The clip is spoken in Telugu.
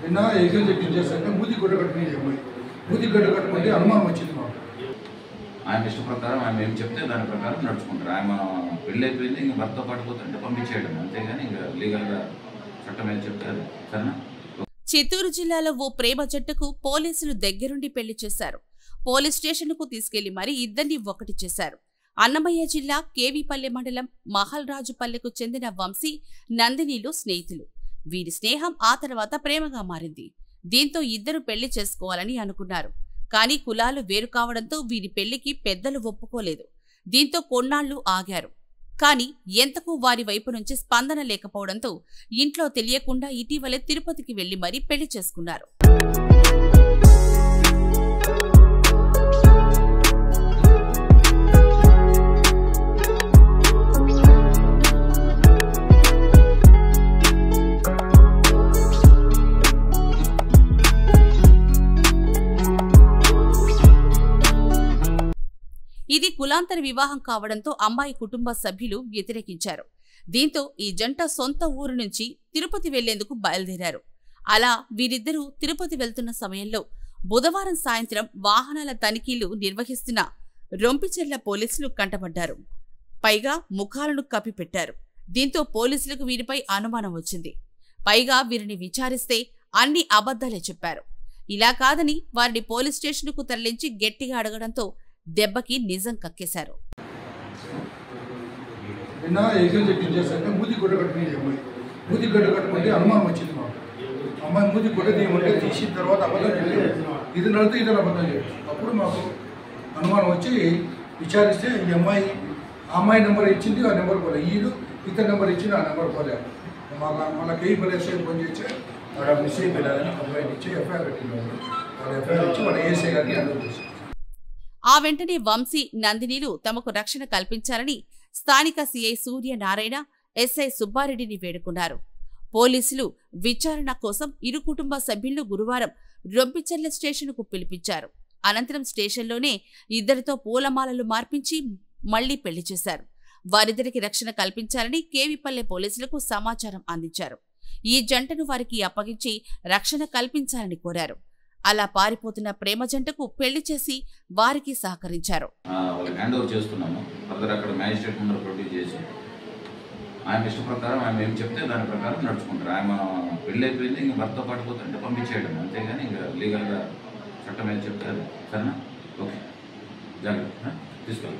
నిన్న ఏకం చెక్ చేశాక మూతి గొడ్డ కట్టుకుని అమ్మాయి మూతి గడ్డ కట్టుకుంటే అనుమానం వచ్చింది మాకు. ఆయన ఇష్ట ప్రకారం ఆయన ఏం చెప్తే దాని ప్రకారం నడుచుకుంటారు. ఆయన పెళ్ళి అయిపోయింది, ఇంకా భర్త పడిపోతుంటే పంపించేయడం, అంతేగాని ఇంకా లీగల్గా చట్టం ఏం చెప్తారు. సరేనా? చిత్తూరు జిల్లాలో ఓ ప్రేమ జట్టుకు పోలీసులు దగ్గరుండి పెళ్లి చేశారు. పోలీస్ స్టేషన్కు తీసుకెళ్లి మరీ ఇద్దరిని ఒకటి చేశారు. అన్నమయ్య జిల్లా కేవీపల్లె మండలం మహల్రాజుపల్లెకు చెందిన వంశీ, నందినీలు స్నేహితులు. వీరి స్నేహం ఆ తర్వాత ప్రేమగా మారింది. దీంతో ఇద్దరు పెళ్లి చేసుకోవాలని అనుకున్నారు. కానీ కులాలు వేరు కావడంతో వీరి పెళ్లికి పెద్దలు ఒప్పుకోలేదు. దీంతో కొన్నాళ్లు ఆగారు. కానీ ఎంతకు వారి వైపు నుంచి స్పందన లేకపోవడంతో ఇంట్లో తెలియకుండా ఇటీవలే తిరుపతికి వెళ్లి మరీ పెళ్లి చేసుకున్నారు. ఇది కులాంతర వివాహం కావడంతో అమ్మాయి కుటుంబ సభ్యులు వ్యతిరేకించారు. దీంతో ఈ జంట సొంత ఊరు నుంచి తిరుపతి వెళ్లేందుకు బయలుదేరారు. అలా వీరిద్దరూ తిరుపతి వెళ్తున్న సమయంలో బుధవారం సాయంత్రం వాహనాల తనిఖీలు నిర్వహిస్తున్న రొంపిచెర్ల పోలీసులు కంటపడ్డారు. పైగా ముఖాలను కప్పిపెట్టారు. దీంతో పోలీసులకు వీరిపై అనుమానం వచ్చింది. పైగా వీరిని విచారిస్తే అన్ని అబద్ధాలే చెప్పారు. ఇలా కాదని వారిని పోలీస్ స్టేషన్కు తరలించి గట్టిగా అడగడంతో దెబ్బకి నిజం కక్కేశారు. నిన్న ఏకం చెక్ చేశాక మూతి గొడ్డ కట్టుకుని అమ్మాయి మూతి గడ్డ కట్టుకుంటే అనుమానం వచ్చింది మాకు. అమ్మాయి మూతి గొడ్డ తీయమంటే తీసిన తర్వాత అబద్ధం చెప్పారు. ఇది నడితే ఇతను అబద్ధం చెప్పారు. అప్పుడు మాకు అనుమానం వచ్చి విచారిస్తే ఈ అమ్మాయి నెంబర్ ఇచ్చింది, ఆ నెంబర్ పోలే. ఈడు ఇతని నెంబర్ ఇచ్చింది, ఆ నెంబర్ పోలే. మన కేవీపల్లె ఫోన్ చేసి వాడు మిస్ అయిపోయారని కంప్లైంట్ ఇచ్చి ఎఫ్ఐఆర్ పెట్టినారు. వాళ్ళు ఎఫ్ఐఆర్ ఇచ్చి వాళ్ళ ఏఎస్ఐ గారిని అనుమతి చేశారు. ఆ వెంటనే వంశీ, నందినీలు తమకు రక్షణ కల్పించాలని స్థానిక సీఐ సూర్యనారాయణ, ఎస్ఐ సుబ్బారెడ్డిని వేడుకున్నారు. పోలీసులు విచారణ కోసం ఇరు కుటుంబ సభ్యులను గురువారం రొంపిచెర్ల స్టేషన్కు పిలిపించారు. అనంతరం స్టేషన్లోనే ఇద్దరితో పూలమాలలు మార్పించి మళ్లీ పెళ్లి చేశారు. వారిద్దరికి రక్షణ కల్పించాలని కేవీపల్లె పోలీసులకు సమాచారం అందించారు. ఈ జంటను వారికి అప్పగించి రక్షణ కల్పించాలని కోరారు. అలా పారిపోతున్న ప్రేమ జంటకు పెళ్లి చేసి వారికి సహకరించారు. హ్యాండ్ ఓవర్ చేస్తున్నాము. ఫర్దర్ అక్కడ మ్యాజిస్ట్రేట్ ముందు ప్రొడ్యూస్ చేసి ఆయన ఇష్ట ప్రకారం ఆయన ఏం చెప్తే దాని ప్రకారం నడుచుకుంటారు. ఆయన పెళ్ళి అయిపోయింది, ఇంకా భర్త పడిపోతుంటే పంపించేయడం, అంతేగాని ఇంకా లీగల్గా చట్టం ఏం చెప్తారు. సరేనా? ఓకే, జాగ్రత్త తీసుకెళ్ళి